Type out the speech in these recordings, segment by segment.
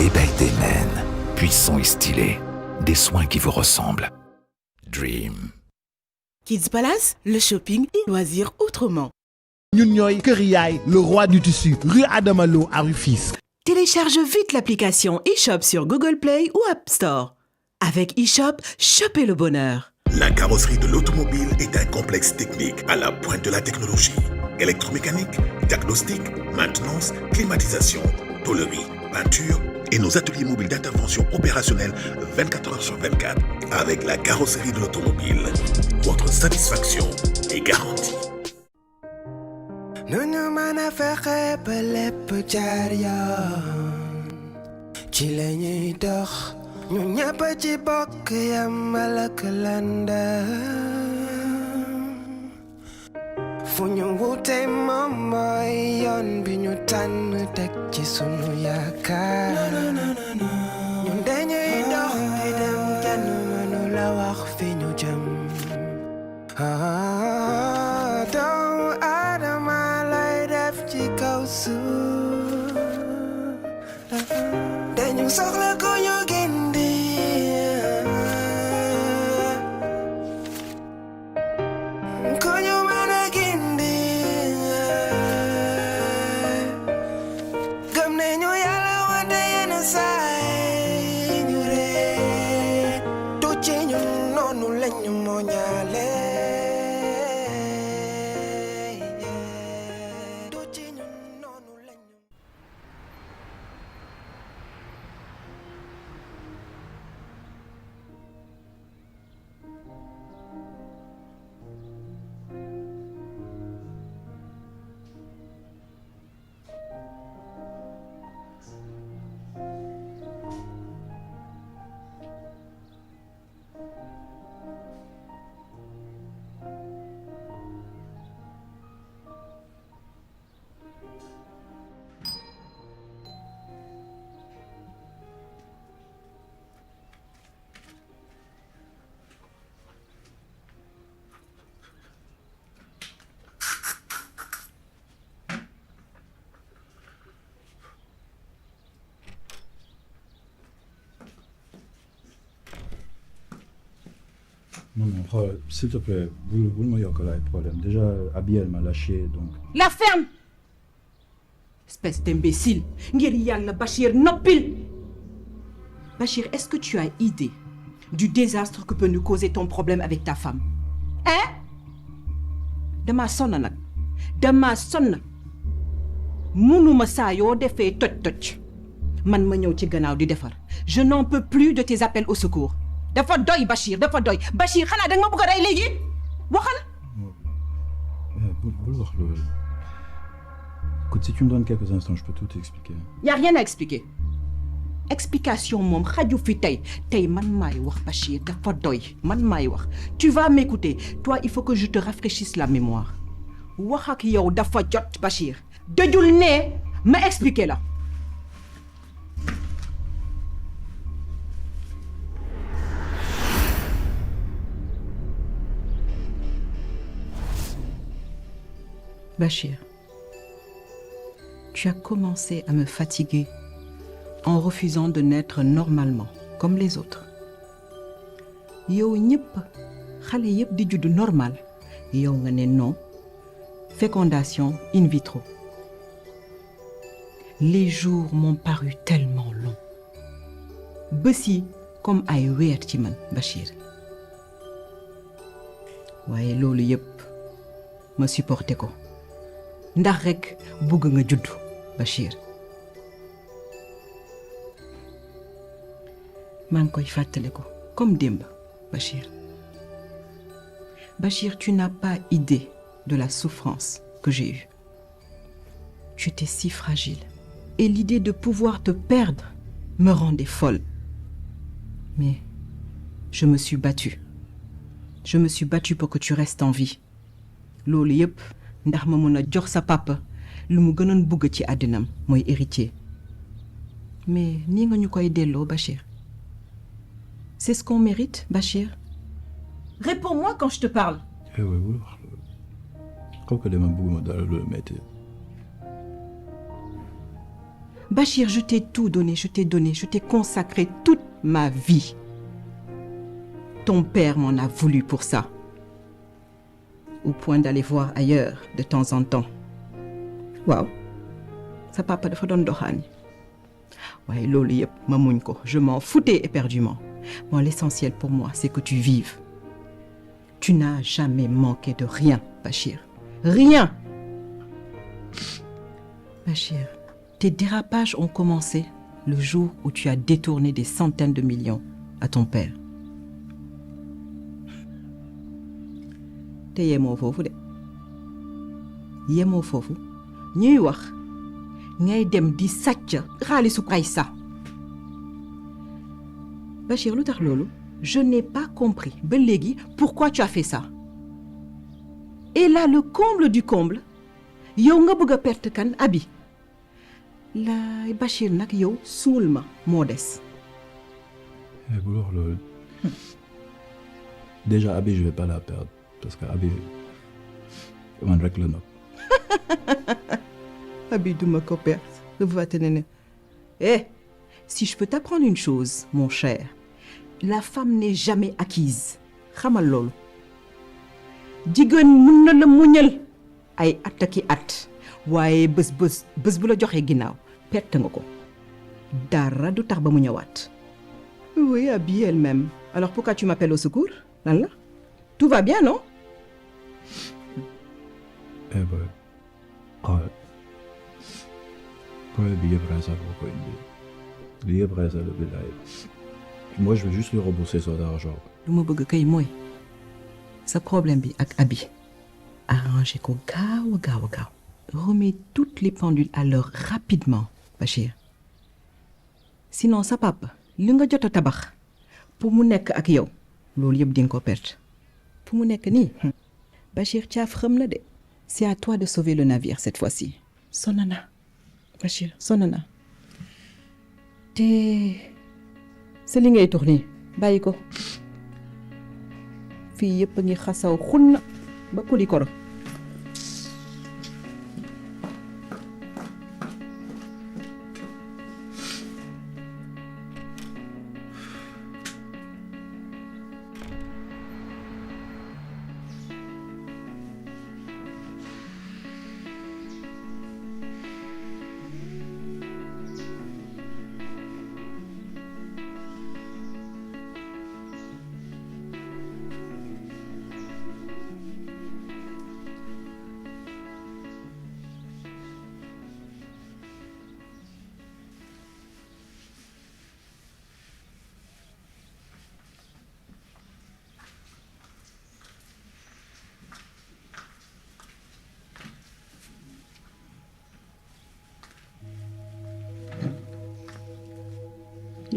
Day by Day Men. Puissant et stylé. Des soins qui vous ressemblent. Dream. Kids Palace, le shopping et loisirs autrement. Ñun ñooy Kër Yaay, le roi du tissu, rue Adamalo à Rufisque. Télécharge vite l'application eShop sur Google Play ou App Store. Avec eShop, shopez le bonheur. La carrosserie de l'automobile est un complexe technique à la pointe de la technologie. Électromécanique, diagnostic, maintenance, climatisation, tôlerie, peinture et nos ateliers mobiles d'intervention opérationnelle 24 heures sur 24. Avec la carrosserie de l'automobile, votre satisfaction est garantie. Nous mana fexe ba lépp jaar yoon ci la ñuy dox ñu ñëpp ci bokk yamal ak landa fu ñu wute moom mooy yoon bi ñu tànn teg ci sunu yaakaar ñun dañuy dox di dem kenn mënu la wax fi ñu jëm doomu Aadama lay def ci kaw suuf dañu soxla ko ñu gindi ko ñu mën a gindi gëm nañu Yàlla wante yenn saay ñu ree du ci ñun noonu lañu moñaale Non, s'il te plaît, vous me yokk la ay problème. Déjà, Abby, elle m'a lâché, donc... La ferme! Espèce d'imbécile! Ngir Yàlla, Bachir, noppil! Bachir, est-ce que tu as idée du désastre que peut nous causer ton problème avec ta femme? Hein? Dama sonn nag. Dama sonn. Munuma saa yoo defee toj-toj. Man ma ñëw ci gannaaw di defar. Je n'en peux plus de tes appels au secours. dafa doy Bachir dafa doy Bachir xanaa danga ma bëgg a rey léegi waxal. bul wax loolu. Écoute, si tu me donnes quelques instants, je peux tout t'expliquer. Y a rien à expliquer. Explication moom xaju fi tey man maay wax Bachir dafa doy man maay wax. Tu vas m'écouter. Toi, il faut que je te rafraîchisse la mémoire. wax ak yow dafa jot Bachir. dëjul ne ma expliquer la. Bachir, tu as commencé à me fatiguer en refusant de naître normalement, comme les autres. Yow ñëpp xale yëpp di judd normal yow nga ne non, fécondation in vitro. Les jours m'ont paru tellement longs. Bés yi comme ay weer ci man, Bachir. waaye loolu yëpp ma supporté ko. ndax rek bëgg nga judd Bachir. maa ngi koy fàttali ko comme démb Bachir. Bachir, tu n'as pas idée de la souffrance que j'ai eue. J'étais si fragile et l'idée de pouvoir te perdre me rendait folle. Mais je me suis battue. Je me suis battue pour que tu restes en vie. loolu yëpp ndax ma mën a jox sa papa lu mu gënoon bëgg ci àddinam mooy héritier. Mais nii nga ñu koy delloo Bachir. C'est ce qu'on mérite, Bachir. Réponds-moi quand je te parle. Eh ouais, bul wax loolu. xam nga dama bëgguma dara loolu metti. Bachir, je t'ai tout donné, je t'ai consacré toute ma vie. Ton père m'en a voulu pour ça. Au point d'aller voir ailleurs de temps en temps. Waaw, sa papa dafa doon doxaani. waaye loolu yëpp ma muñ ko, je m'en foutais éperdument. Bon, l'essentiel pour moi, c'est que tu vives. Tu n'as jamais manqué de rien, Bachir. Rien. Bachir, tes dérapages ont commencé le jour où tu as détourné des centaines de millions à ton père. Te yemoo foofu de. Yemoo foofu. ñuy wax ngay dem di sàcc xaalisu Aïssa. Bachir, lu tax loolu? Je n'ai pas compris ba léegi pourquoi tu as fait ça. Et là, le comble du comble, yow nga bëgg a perte kan Abi. La Bachir nag yow suul ma moo des. bu wax loolu. Déjà Abi je vais pas la perdre parce que Abi man rek la nopp. Abi duma ko perte. Eh, si je peux t'apprendre une chose, mon cher, la femme n'est jamais acquise. Xamal loolu. Jigéen mun na la muñal ay at aki at waaye bés bu la joxee ginnaaw perte nga ko. Dara du tax ba mu ñëwaat. Oui, Abi elle-même. Alors pourquoi tu m'appelles au secours? Lan la? Tout va bien, non? Eh ben, problème bi yëpp Raissa moo ko indi. Li yëpp Raissa la billaay. Moi je veux juste lui rembourser son argent. Lu ma bëgg kay mooy sa problème bi ak Abi arrangé ko gaaw a gaaw. Remets toutes les pendules à l'heure rapidement, Bachir. Sinon sa papa li nga jot a tabax pour mu nekk ak yow loolu yëpp di nga ko perte. Pour mu nekk nii Bachir caaf xam na de. C'est à toi de sauver le navire cette fois-ci. Sonana Bachir, sonana. Te sa li ngay tux nii bàyyi ko. Fii yëpp a ngi xasaw xunna ba kuli koro.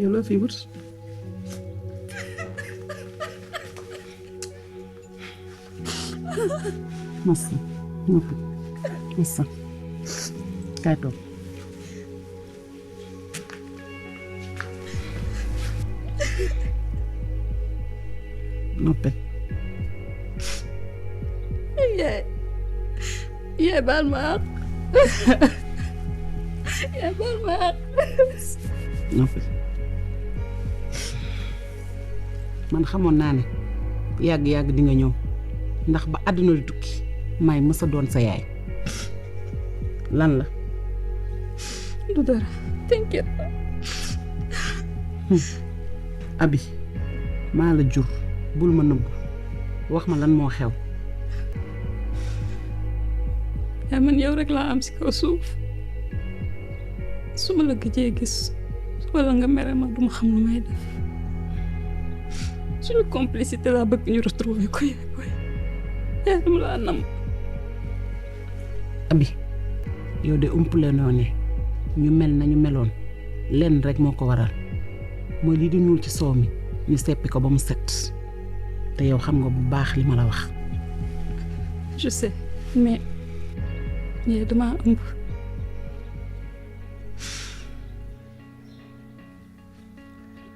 Yow la fi wut. Massa noppi Massa kaay toog. Noppi. yaay baal ma àq. yaay baal ma àq. Noppi. Man xamoon naa ne yàgg-yàgg di nga ñëw ndax ba àdduna di tukki may mësa doon sa yaay. Lan la? du dara t'inquiète pas. Abi maa la jur bul ma nëbb wax ma lan moo xew. yaa man yow rek laa am si kaw suuf su ma la gëjee gis wala nga mere ma duma xam lu may def. suñu complicité laa bëgg ñu retrouver ko yaay booy yaa dama laa nam. Abi yow de umpule noo ne ñu mel nañu meloon lenn rek moo ko waral mooy lii di ñuul ci soow mi ñu seppi ko ba mu set te yow xam nga bu baax li ma la wax. je sais mais yaay damaa ëmb.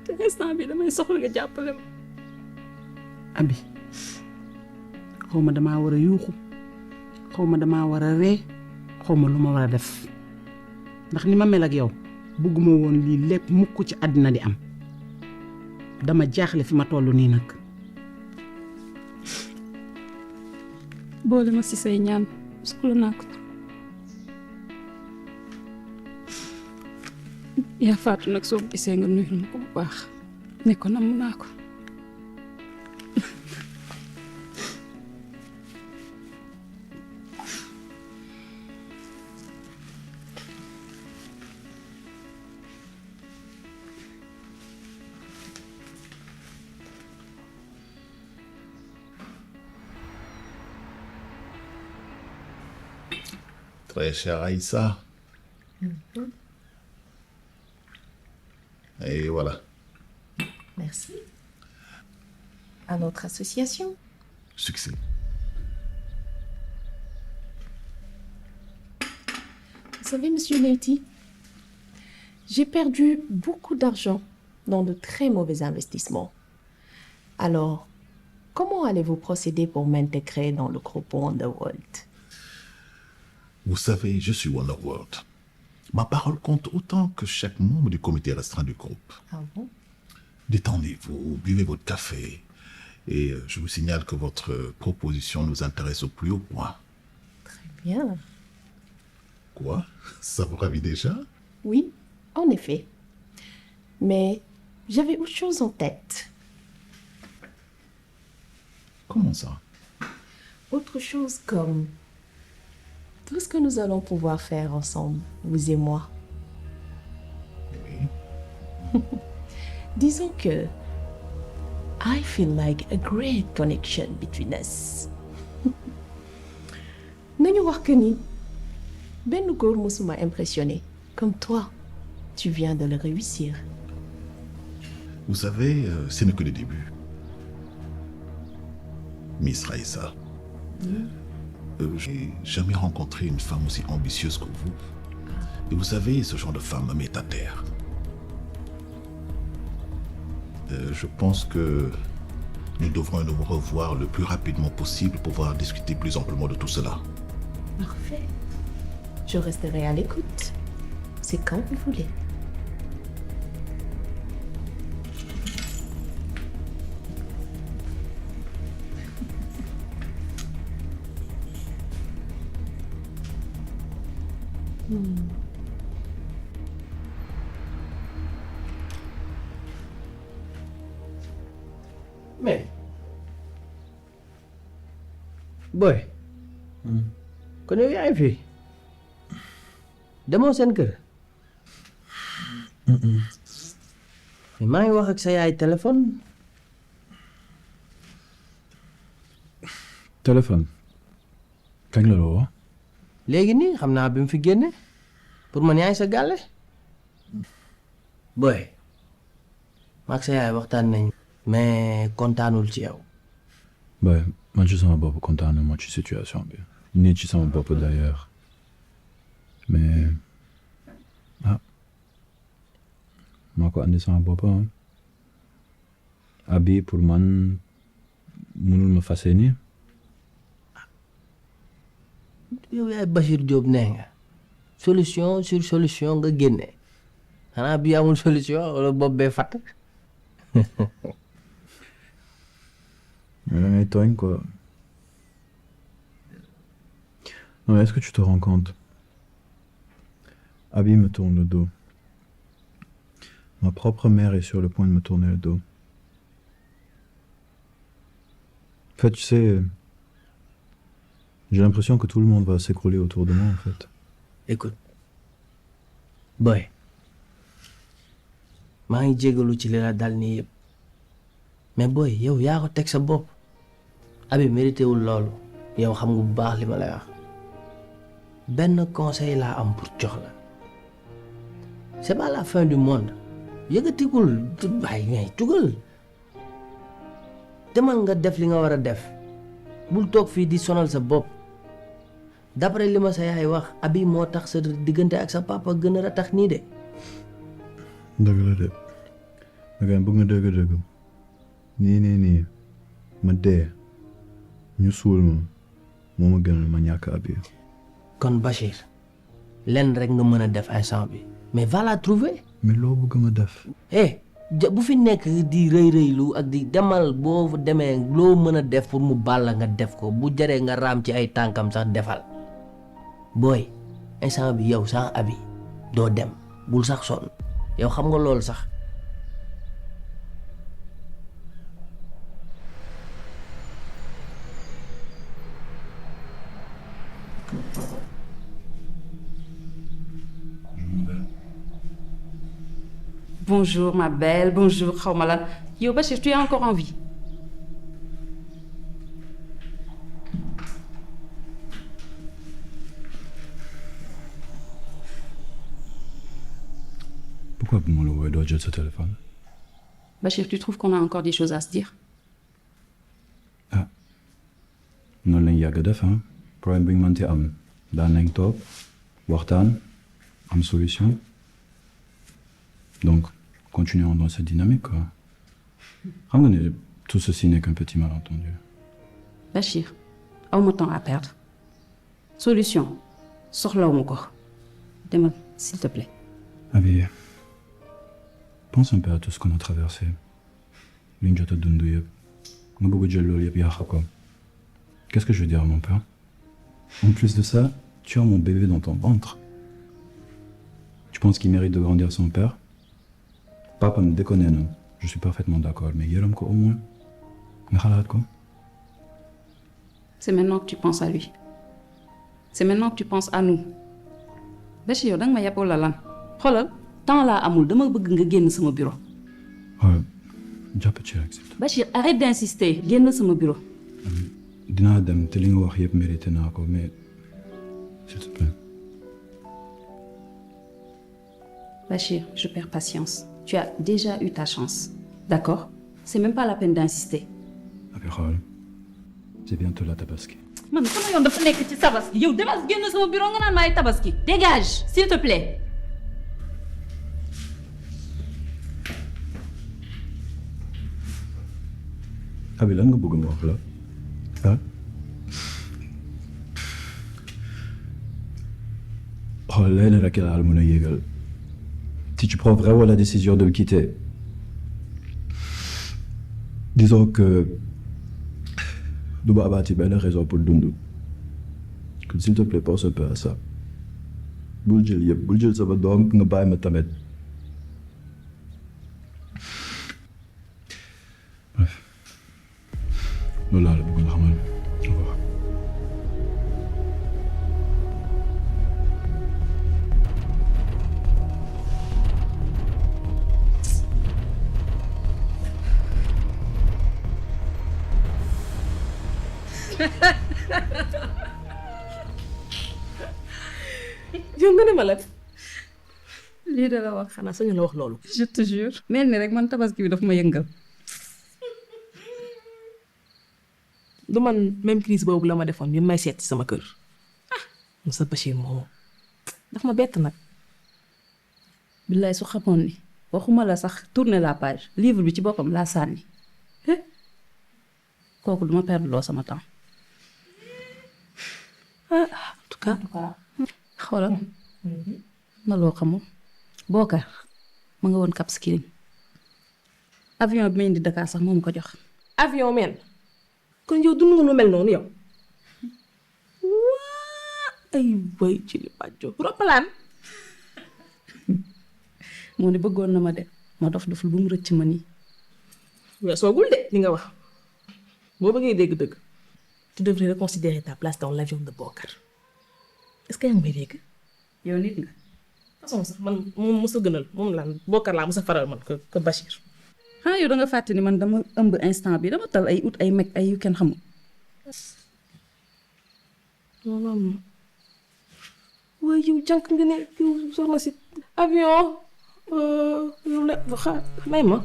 te instant bi damay soxla nga jàppale ma. Abi xaw ma damaa war a yuuxu xaw ma damaa war a ree xaw ma lu ma war a def ndax ni ma mel ak yow bëgguma woon lii lépp mukk ci àddina di am dama jaaxle fi ma toll nii nag. boole ma ci say ñaan soxla naa ko yaa faatu nag soo gisee nga nuyul ma ko bu baax ne ko namm naa ko. Très cher Aïssa. Et voilà. Merci. À notre association. Succès. Vous savez, Monsieur Leyti, j'ai perdu beaucoup d'argent dans de très mauvais investissements. Alors, comment allez-vous procéder pour m'intégrer dans le groupe Wonderworld? Vous savez, je suis Wonderworld. Ma parole compte autant que chaque membre du comité restreint du groupe. Ah bon? Détendez-vous, buvez votre café. Et je vous signale que votre proposition nous intéresse au plus haut point. Très bien. Quoi? Ça vous ravit déjà? Oui, en effet. Mais j'avais autre chose en tête. Comment ça? Autre chose comme tout ce que nous allons pouvoir faire ensemble, vous et moi. Oui. Disons que I feel like a great connection between us. Nañu wax que ni benn góor musuma impressionné comme toi. Tu viens de le réussir. Vous savez, ce n'est que le début. Miss Raïssa. J'ai jamais rencontré une femme aussi ambitieuse que vous. Et vous savez, ce genre de femme me met à terre. Je pense que nous devrons nous revoir le plus rapidement possible pour pouvoir discuter plus amplement de tout cela. Parfait. Je resterai à l'écoute. C'est quand vous voulez. Mais boy kon yow yaa ngi fi demoo seen kër mais maa ngi wax ak sa yaay téléphone kañ la woo léegi nii xam naa bi mu fi génne pour man yaay sa gàlle boy maag sa yaay waxtaan nañ mais kontaanul ci yow. Boy man ci sama bopp kontaanuma ci situation bi nii ci sama bopp d'ailleurs mais maa ko andi sama bopp Abi pour man mënul ma fase nii. yow yaay Bachir Diop nee nga solution sur solution nga génne xanaa bi amul solution wala bopp bee fatt. Mais là, mais toi, quoi. Non, mais est-ce que tu te rends compte? Abby me tourne le dos. Ma propre mère est sur le point de me tourner le dos. En fait, tu sais, j'ai l'impression que tout le monde va s'écrouler autour de moi, en fait. Écoute, boy, maa ngi jégalu ci li la dal nii yëpp mais boy yow yaa ko teg sa bopp Abi mérité wul loolu yow xam nga bu baax li ma lay wax benn conseil laa am pour jox la c'est pas la fin du monde yëgatikul bàyyi ngay tugal demal nga def li nga war a def bul toog fii di sonal sa bopp d'après li ma sa yaay wax Abi moo tax sa diggante ak sa papa gën a ratax nii de. dëgg la de dëgg bëgg nga dëgg nii ma dee ñu suul ma moo ma gënal ma ñàkk Abi. kon Bachir lenn rek nga mën a def instant bi mais va la trouver. mais loo bëgg ma def. bu fi nekk di rëy-rëylu ak di demal boo demee loo mën a def pour mu baal la nga def ko bu jaree nga raam ci ay tànkam sax defal booy instant bi yow sans abi doo dem bul sax sonn yow xam nga loolu sax. Bonjour ma belle, bonjour xaw ma lan yow Bachir tu es encore en vie. Pourquoi bu ma la woowee doo jël sa téléphone. Bachir, tu trouves qu'on a encore des choses à se dire? noonu lañ yàgg def ah problème bi ñu mënti am daan nañ toog waxtaan am solution donc continuons dans cette dynamique quoi. xam nga ne tout ceci n'est qu'un petit malentendu. Bachir, awma temps à perdre. Solution soxlawuma ko demal s'il te plaît. Abi, pense un peu à tout ce qu'on a traversé. Li ñu jot a dund yëpp nga bëgg a jël loolu yëpp yàq ko. Qu'est-ce que je veux dire, mon père? En plus de ça, tu as mon bébé dans ton ventre. Tu penses qu'il mérite de grandir son père? Papa me déconne, non? Je suis parfaitement d'accord, mais yërëm ko au moins. Nga xalaat ko. C'est maintenant que tu penses à lui. C'est maintenant que tu penses à nous. Bachir yow danga ma yàppoo la lan xoolal temps laa amul dama bëgg nga génn sama bureau. Ouais, jàpp ci rek. Bachir arrête d'insister génn sama bureau. dinaa dem te li nga wax yëpp mérité naa ko mais s'il te plaît. Bachir, je perds patience. Tu as déjà eu ta chance. D'accord? C'est même pas la peine d'insister. Abi xool c'est bientôt la tabaski. man sama yoon dafa nekk ci tabaski yow demal génn sama bureau nga naan maay tabaski. Dégage s'il te plaît. Abi lan nga bëgg ma wax la ah. xool lenn rek laa la mën a yégal. Si tu prends vraiment la décision de me quitter, disons que du ma amaati benn raison pour dund. Que s'il te plaît pense un peu à ça. bul jël yëpp bul jël sama doom nga bàyyi ma tamit. Bref loolu laa la bëgg nga xamal. Au revoir. yow nga ne ma la. lii da la wax. xanaa sañu la wax loolu. je te jure. mel ni rek man tabaski bi daf ma yëngal. du man même crise boobu la ma defoon bi may seet ci sama kër. Moussa Bachir moom daf ma bett nag. billaay su xamoon ni waxuma la sax tourner la page livre bi ci boppam laa sànni. kooku duma perdre loo sama temps. en tout cas. xoolal ma loo xamul Bokar ma nga woon Cap Skirring avion bi ma indi Dakar sax moom ko jox. avion men kon yow dund nga lu mel noonu yow. waa ay way ci li bàjjo roppalaan. moo ne bëggoon na ma de ma dof doful bu mu rëcc ma nii. weesoogul de li nga wax boo bëggee dégg-dëgg. tu devrais reconsidérer ta place dans l'avion de Bokar. est-ce que yaa ngi may dégg. yow nit nga. façon sax man moom mos a gënal moom laa Bokar laa mos a faral man que Bachir. ah yow da nga fàtte ni man dama ëmb instant bi dama tal ay ut ay meg ay yu kenn xamul. waaye yow jànk nga ne yow soxna si avion yow la may ma.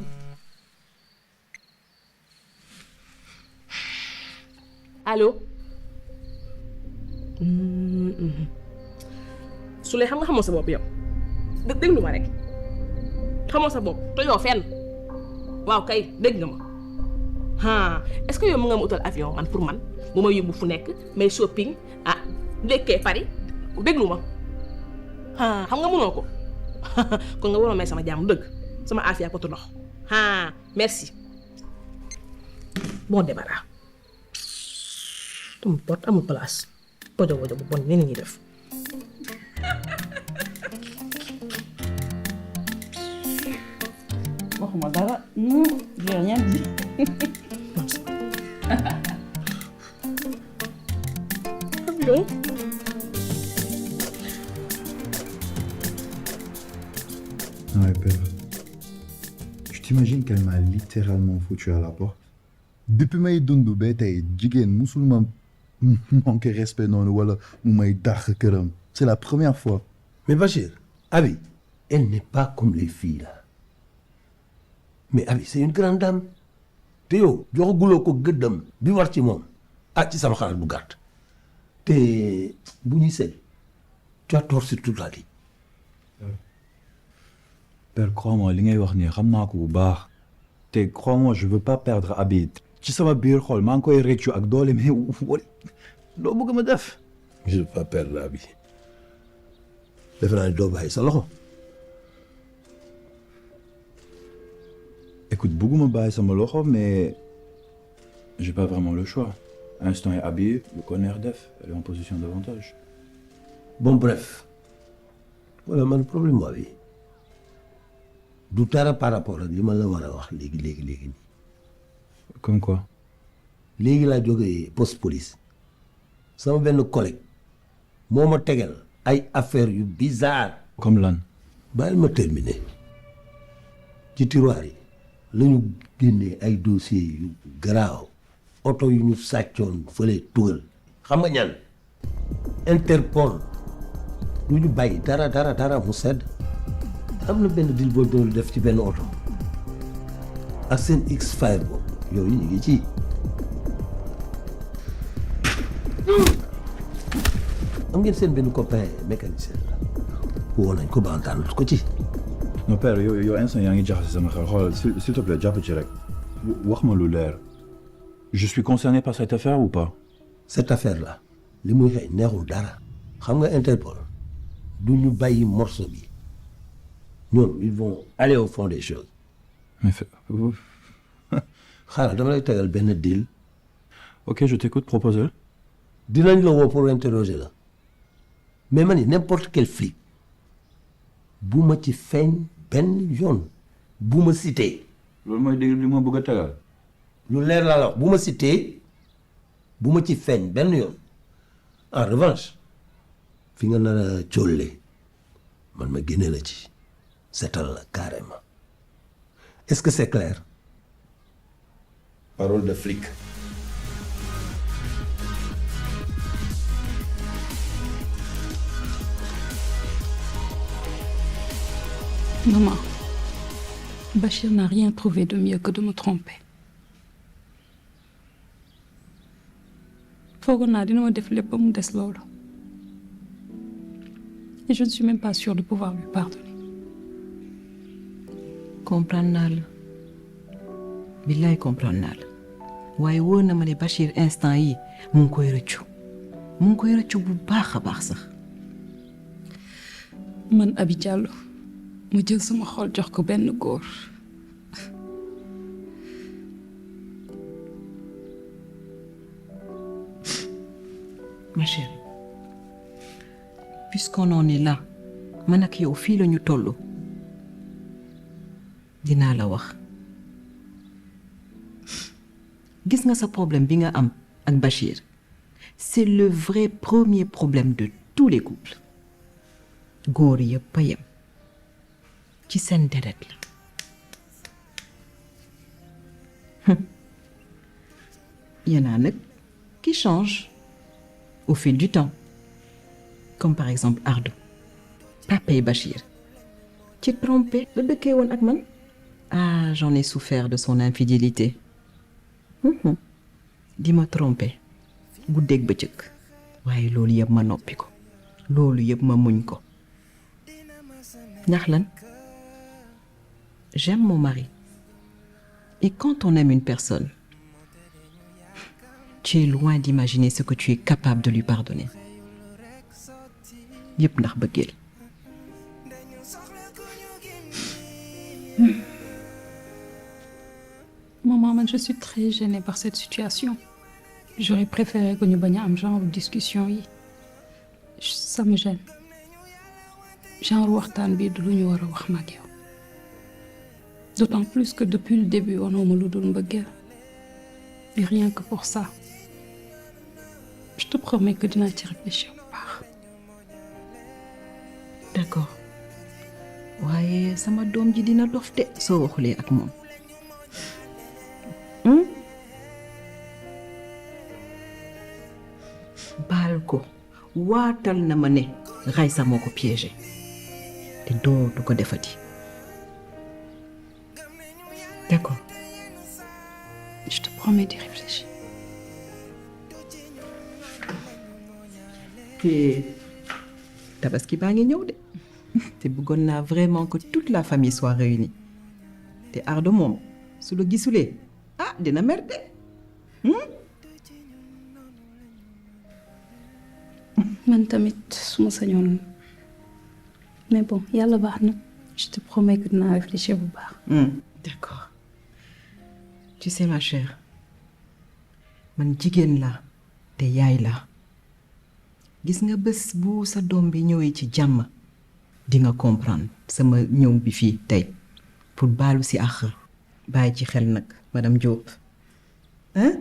allo. su lee xam nga xamoo sa bopp yow déglu ma rek xamoo sa bopp tojoo fenn waaw kay dégg nga ma est-ce que yow mu nga ma utal avion man pour man bu ma yóbbu fu nekk may shopping ndekkee Paris déglu ma xam nga mënoo ko kon nga waroon may sama jàmm dëgg sama affaire potu ndox merci bon débarras amul pot amul place pojo bu bon ni ñuy def waxuma dara j'ai rien dit Allô? Ouais, Père. Tu t'imagines qu'elle m'a littéralement foutu à la porte? Depuis may dund ba tey jigéen musul ma manqué respect noonu wala mu may dàq këram. C'est la première fois. Mais Bachir, Abi, elle n'est pas comme les filles là. Mais Abi, c'est une grande dame. te yow joxaguloo ko gëddam bi war ci moom ci sama xalaat bu gàtt te bu ñuy sëy tu as tort sur toute la ligne. Père, crois-moi, li ngay wax nii xam naa ko bu baax te crois-moi je veux pas perdre Abi ci sama biir xol maa ngi koy réccu ak doole mais loo bëgg ma def. Je veux pas perdre Abi defe naa ne doo bàyyi sa loxo. Écoute, bëgguma bàyyi sama loxo mais j'ai pas vraiment le choix. Instant est habillé, le connaît def, elle est en position d'avantage. Bon bref voilà man problème moo bi du dara par rapport ak li ma la war a wax léegi nii. Comme quoi? léegi laa jógee poste police sama benn collègue moo ma tegal ay affaires yu bizarre. Comme lan? bàyyil ma terminer ci tiroir yi la ñu génnee ay dossiers yu garaaw oto yu ñu sàccoon fële tugal xam nga ñan Interpol du ñu bàyyi dara mu sedd am na benn deal boobu doon def ci benn oto ak seen X5 boobu yooyu ñu ngi ci. am ngeen seen benn copain mécanicien la woo nañ ko ba entendre ko ci. Non père yow instant yaa ngi jaxase sama xel xoolal s'il te plaît jàpp ci rek wax ma lu leer. Je suis concerné par cette affaire ou pas? Cette affaire là li muy xëy neexul dara xam nga Interpol du ñu bàyyi morceau bi ñoom ils vont aller au fond des choses. Mais xaaral dama lay tegal benn deal. Ok, je t'écoute, propose-le. dinañ la woo pour interroger la mais man n'importe quel flic bu ma ci feeñ benn yoon bu ma cité. loolu mooy dégg li ma bëgg a tegal. lu leer laa la wax bu ma cité bu ma ci feeñ benn yoon en revanche fi nga nar a cóollee man ma génne la ci seetal la carrément est-ce que c'est clair? Parole de flic. Maman, Bachir n'a rien trouvé de mieux que de me tromper. foogoon naa dina ma def lépp ba mu des loolu. Et je ne suis même pas sûre de pouvoir lui pardonner. comprendre naa la billaay comprendre naa la waaye wóor na ma ne Bachir instant yi mu ngi koy rëccu bu baax a baax sax. man Abi Diallo mu jël sama xol jox ko benn góor. Ma chérie, puisqu'on en est là man ak yow fii la ñu toll dinaa la wax gis nga sa problème bi nga am ak Bachir c'est le vrai premier problème de tous les couples góor yëpp a yem ci seen deret la y en a nag qui changent au fil du temps comme par exemple Ardo papay Bachir ci trompé la dëkkee woon ak man j'en ai souffert de son infidélité di ma trompé guddeeg bëccëg waaye loolu yëpp ma noppi ko loolu yëpp ma muñ ko ndax lan j'aime mon mari et quand on aime une personne tu es loin d'imaginer ce que tu es capable de lui pardonner yëpp ndax bëggeel Maman, je suis très gênée par cette situation. J'aurais préféré que nous baignions un genre de discussion. Ça me gêne. Genre waxtaan bi du lu ñu war a wax mag yow. D'autant plus que depuis le début on a lu dul mbëggeel. Et rien que pour ça. Je te promets que dinaa ci réfléchir bu baax. D'accord. waaye sama doom ji dina dof de soo waxulee ak moom. baal ko waatal na ma ne Raïssa moo ko piégé te dootu ko defati. D'accord. Je te promets d'y réfléchir. te tabaski baa ngi ñëw de te bëggoon naa vraiment que toute la famille soit réunie te Ardo moom su la gisulee dina mer de. Man tamit suma sañoon mais bon yàlla baax na. Je te promets que dinaa réfléchir bu baax. D'accord. Tu sais ma chère man jigéen la te yaay la gis nga bés bu sa doom bi ñëwee ci jàmm di nga comprendre sama ñëw bi fii tey pour baalu si àq bàyyi ci xel nag madame Diop hein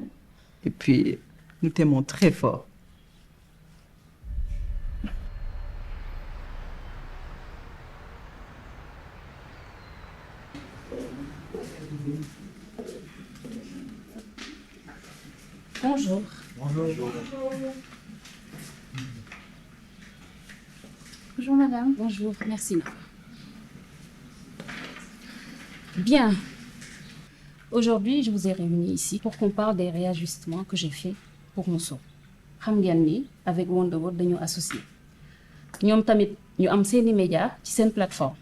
et puis nous t'aimons très fort. Bonjour. Bonjour. Bonjour madame. Bonjour, merci. Bien. Aujourd'hui, je vous ai réunis ici pour qu'on parle des réajustements que j'ai faits pour Mousso. Xam ngeen ni avec Wonderworld dañu associé. Ñoom tamit ñu am seeni médias ci seen plateforme.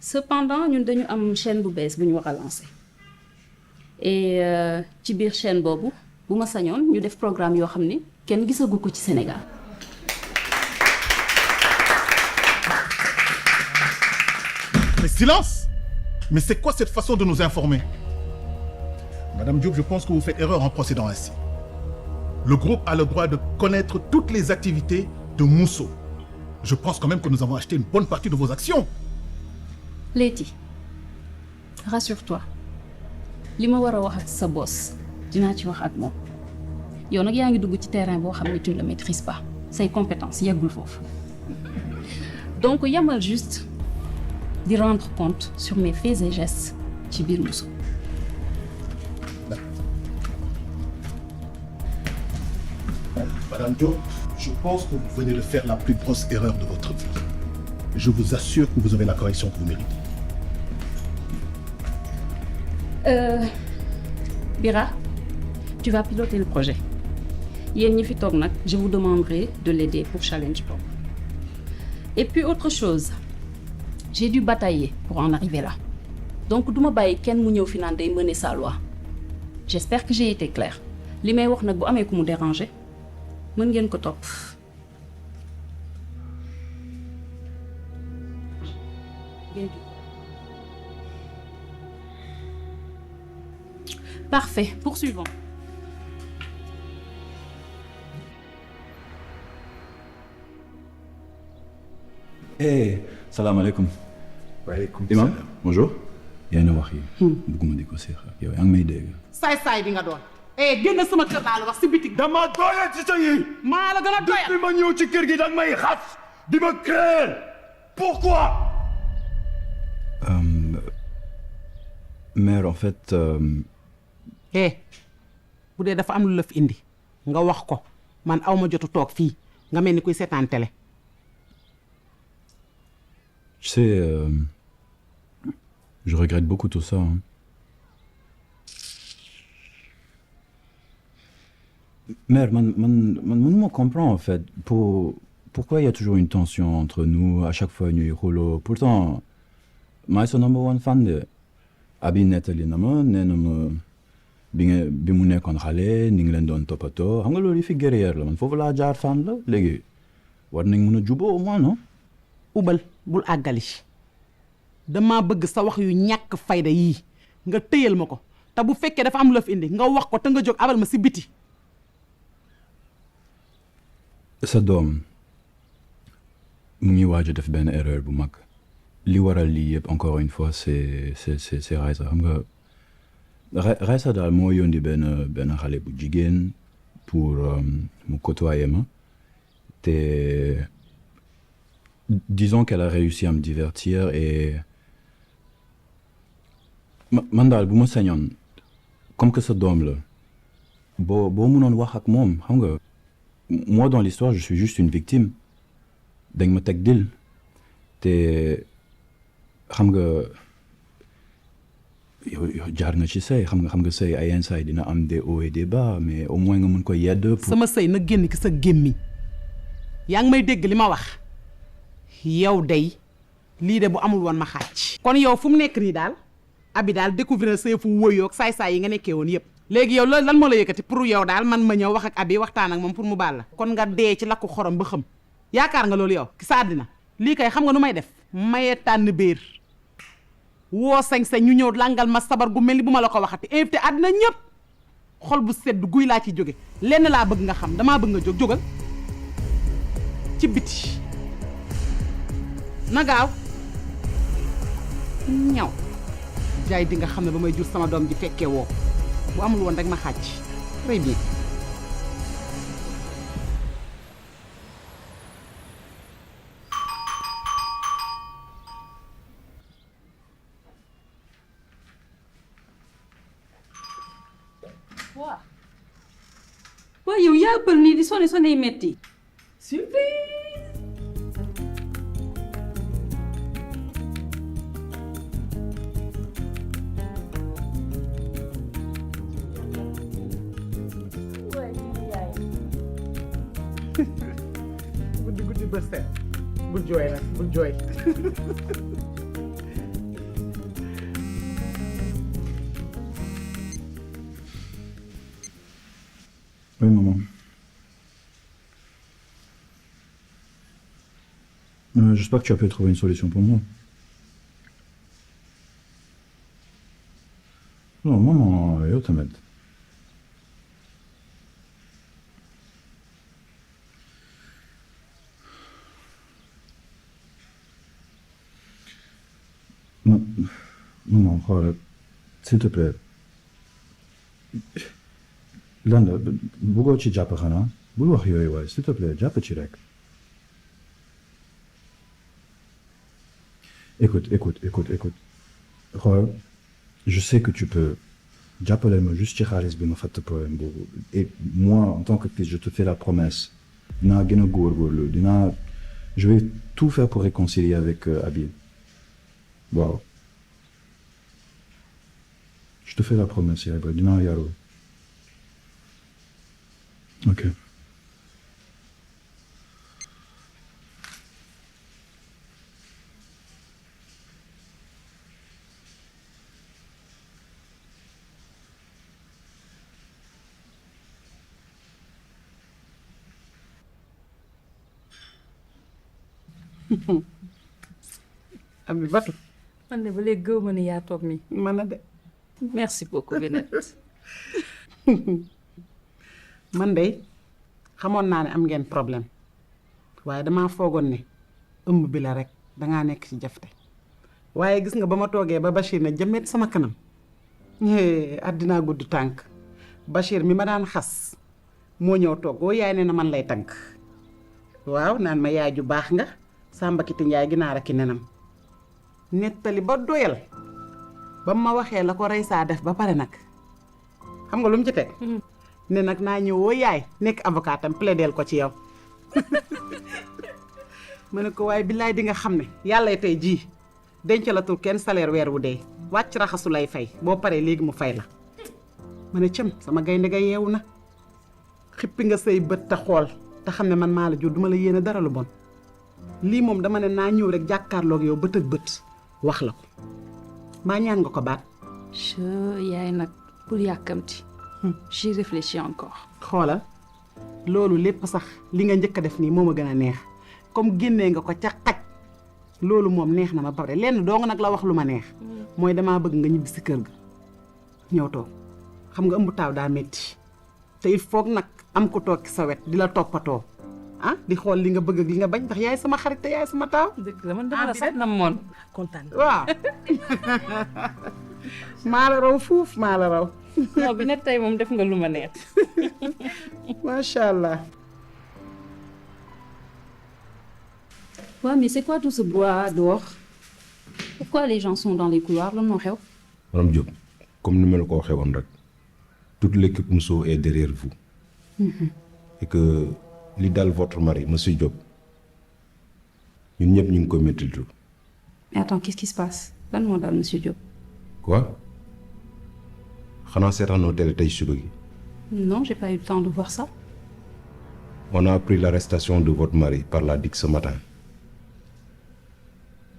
Cependant, ñun dañu am chaîne bu bees bu ñu war a lancer. Et ci biir chaîne boobu bu ma sañoon ñu def programme yoo xam ni kenn gisagu ko ci Sénégal. Mais silence! Mais c'est quoi cette façon de nous informer? Madame Diop, je pense que vous faites erreur en procédant ainsi. Le groupe a le droit de connaître toutes les activités de Mousso. Je pense quand même que nous avons acheté une bonne partie de vos actions. Leyti, rassure-toi. Li ma war a wax ak sa boss dinaa ci wax ak moom. Yow nag yaa ngi dugg ci terrain boo xam ne tu ne le maîtrises pas. Say compétences yeggul foofu. Donc yamal juste di rendre compte sur mes faits et gestes ci biir Mousso. Madame Diop, je pense que vous venez de faire la plus grosse erreur de votre vie. Je vous assure que vous aurez la correction que vous méritez. Bira, tu vas piloter le projet. Yéen ñi fi toog nag, je vous demanderai de l'aider pour Challenge Pop. Et puis autre chose, j'ai dû batailler pour en arriver là. Donc duma bàyyi kenn mu ñëw fi naan day mener sa loi. J'espère que j'ai été claire. Li may wax nag bu amee ku mu déranger, mën ngeen ko topp. Parfait, poursuivons. Hey, salam alaikum. Waaleykum Imam, salaam. bonjour. yaa ngi wax yi. bëgguma di ko seex ak yow yaa ngi may dégg. saay-saay bi nga doon. génn sama kër laa la wax si bitig. dama doyal ci sa yi. maa la gën a doyal. depuis ma ñëw ci kër gi danga may xas di ma créer. Pourquoi? Mère, en fait. bu dee dafa am lu la fi indi nga wax ko man aw ma jotu toog fii nga mel ni kuy seetaan télé. Tu sais, je regrette beaucoup tout ça. Hein. Mère, man comprend en fait. Pourquoi il y a toujours une tension entre nous à chaque fois ñuy xuloo. Pourtant, maay sa number one fan de. Abi nettali na ma nee na ma bi mu nekkoon xale ni ngi leen doon toppatoo xam nga loolu yi fi guerrière la man foofu laa jaar fan la léegi war nañ mën a juboo au moins non. ubal bul àggali dama bëgg sa wax yu ñàkk fayda yii nga tëyal ma ko te bu fekkee dafa am la fi indi nga wax ko te nga jóg abal ma si biti. sa doom mu ngi waaj a def benn erreur bu mag li waral lii yëpp encore une fois c'est Raïssa xam nga Raïssa daal moo yónni benn xale bu jigéen pour mu côtoyer ma te disons qu'elle a réussi à me divertir et man daal bu ma sañoon comme que sa doom la boo mënoon wax ak moom xam nga moi dans l'histoire je suis juste une victime dañ ma teg dil te xam nga yow jaar nga ci sëy xam nga sëy ay yenn saa yi dina am des hauts et des bas mais au moins nga mun ko yedd sama sëy na génn ki sa gémmiñ yaa ngi may dégg li ma wax yow day lii de bu amul woon ma xaaj kon yow fu mu nekk nii daal abi daal découvrir sëy fu wóyoog saay-saay yi nga nekkee woon yëpp léegi yow lan moo la yëkkati pour yow daal man ma ñëw wax ak abi waxtaan ak moom pour mu baal la kon nga dee ci lakku xorom ba xam yaakaar nga loolu yow ki sa àddina lii kay xam nga nu may def maye tànn biir woo sañ-sañ ñu ñëw langal ma sabar gu mel ni bu ma la ko waxati invité àddina ñëpp xol bu sedd guy laa ci jóge lenn laa bëgg nga xam damaa bëgg nga jógal ci biti na gaaw ñaw jaay di nga xam ne ba may jur sama doom ji fekkee woo bu amul woon rek ma xàcc très bien. waaw yow yaa bël nii di sone yi metti surprise. guddi bës bul jooy nag bul jooy. Oui, maman. J'espère que tu as pu trouver une solution pour moi. Non, maman, yo tamit. Non, maman, xoolal, s'il te plaît. lan la bëggoo ci jàpp xanaa bul wax yooyu waaye s'il te plaît jàpp ci rek. écoute xool je sais que tu peux jàppale ma juste ci xaalis bi ma fàtte problème boobu et moi en tant que fils je te fais la promesse dinaa gën a góorgóorlu je vais tout faire pour réconcilier avec Abi waaw je te fais la promesse yaay ba dinaa yaru. Ok. Ami Batu. man de ba léegi gëw ma ne yaa toog nii. man na de. merci beaucoup Binette. man de xamoon naa ne am ngeen problème waaye damaa foogoon ne ëmb bi la rek dangaa nekk ci jafte waaye gis nga ba ma toogee ba Bachir ne jëmmet sama kanam àddinaa gudd tànk Bachir mi ma daan xas moo ñëw toog woo yaay ne na man lay tagg waaw naan ma yaay ju baax nga Samba Kiti Njaay ginaar ak ki nenam nettali ba doyal ba ma waxee la ko Raïssa def ba pare nag xam nga lu mu ci teg ne nag naa ñëwoo yaay nekk avocat am plaideel ko ci yow ma ne ko waaye billaay di nga xam ne yàlla tey jii dencalatul kenn salaire weer wu dee wàcc raxasu lay fay boo paree léegi mu fay la ma ne cëm sama gaynde ga yeewu na xippi nga say bët te xool te xam ne man maa la jur duma la yéene dara lu bon lii moom dama ne naa ñëw rek jàkkaarloog yow bët ak bët wax la ko maa ñaan nga ko baat yaay nag pour yàkkamti j'y réfléchis encore. xoolal loolu lépp sax li nga njëkk a def nii moo ma gën a neex comme génnee nga ko ca xaj loolu moom neex na ma pare lenn dong nag la wax lu ma neex mooy damaa bëgg nga ñibbi si kër ga ñëw toog xam nga ëmb taaw daa metti te il faut nag am ko toog sa wet di la toppatoo ah di xool li nga bëgg ak li nga bañ ndax yaay sama xarit te yaay sama taaw. dëgg la man dama la sax na moon kontaan waaw maa la raw fuuf maa la raw. non bi ne tey moom def nga lu ma neex. macha allah. Ouais, mais c'est quoi tout ce bois dehors? Pourquoi les gens sont dans les couloirs? Lan moo xew? Madame Diop, comme ni ma la ko waxee woon rek toute l'équipe Mousso est derrière vous. Et que li dal votre mari monsieur Diop ñun ñëpp ñu ngi koy méttilu. Mais attends, qu'est-ce qui se passe? Lan moo dal monsieur Diop? Quoi? xanaa seetaanoo télé tey suba gi. Non, j'ai pas eu le temps de voir ça. On a appris l'arrestation de votre mari par la DIC ce matin.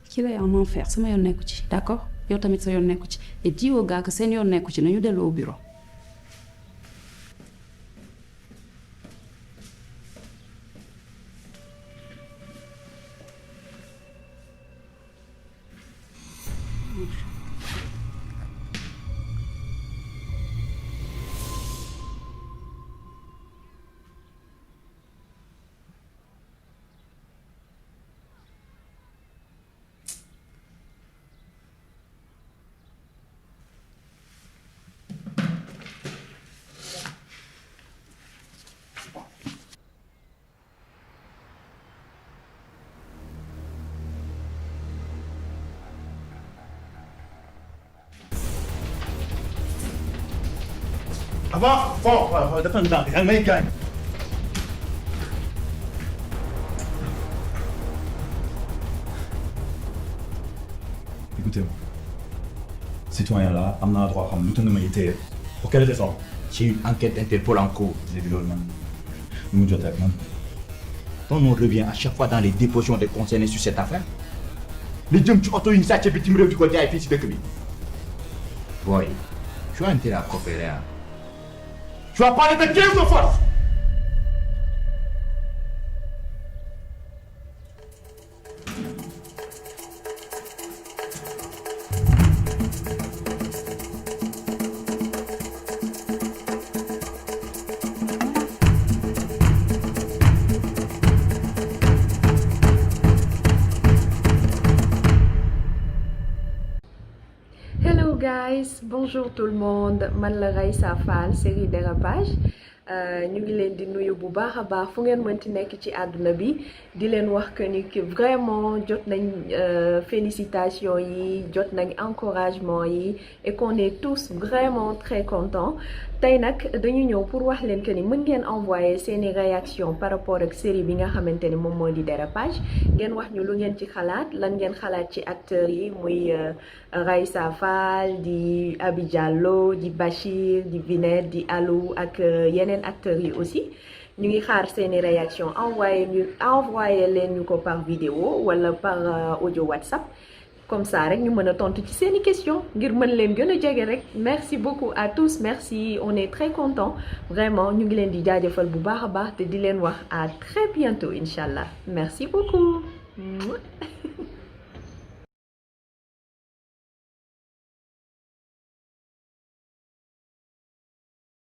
Qu'il est en enfer sama yoon nekku ci d'accord yow tamit sa yoon nekku ci et dis au gars que seen yoon nekku ci nañu dellu au bureau. Avant, bon, dafa ndànk yaa ngi may gaañ. Écoutez-moi. Citoyen là, am naa droit xam lu tax nga may téye. Pour quelle raison? J'ai une enquête Interpol en cours. Léegi loolu man nu mu jotee ak man. Ton nom revient à chaque fois dans les dépositions des concernés sur cette affaire. li jëm ci oto yi ñu sàcc bitim réew di ko jaay fii ci dëkk bi. Boy, tu as intérêt à coopérer. Tu vas parler de 15 de force. Hello guys, bonjour tout le monde, man la Raïssa Fall, série Dérapage. ñu ngi leen di nuyu bu baax a baax fu ngeen mënti nekk ci àdduna bi di leen wax que ni que vraiment jot nañ félicitations yi jot nañ encouragement yi et qu'on est tous vraiment très contents. tey nag dañu ñëw pour wax leen que ni mën ngeen envoyer seeni réaction par rapport ak série bi nga xamante ni moom moo di Dérapage ngeen wax ñu lu ngeen ci xalaat lan ngeen xalaat ci acteurs yi muy Raïssa Fall di Abi Diallo di Bachir di Vinette di Alou ak yeneen acteurs yi aussi ñu ngi xaar seeni réaction envoyé leen ñu ko par vidéo wala par audio WhatsApp comme ça rek ñu mën a tontu ci seeni question ngir mën leen gën a jege rek merci beaucoup à tous merci on est très contents vraiment ñu ngi leen di jaajëfal bu baax a baax te di leen wax à très bientôt incha allah merci beaucoup.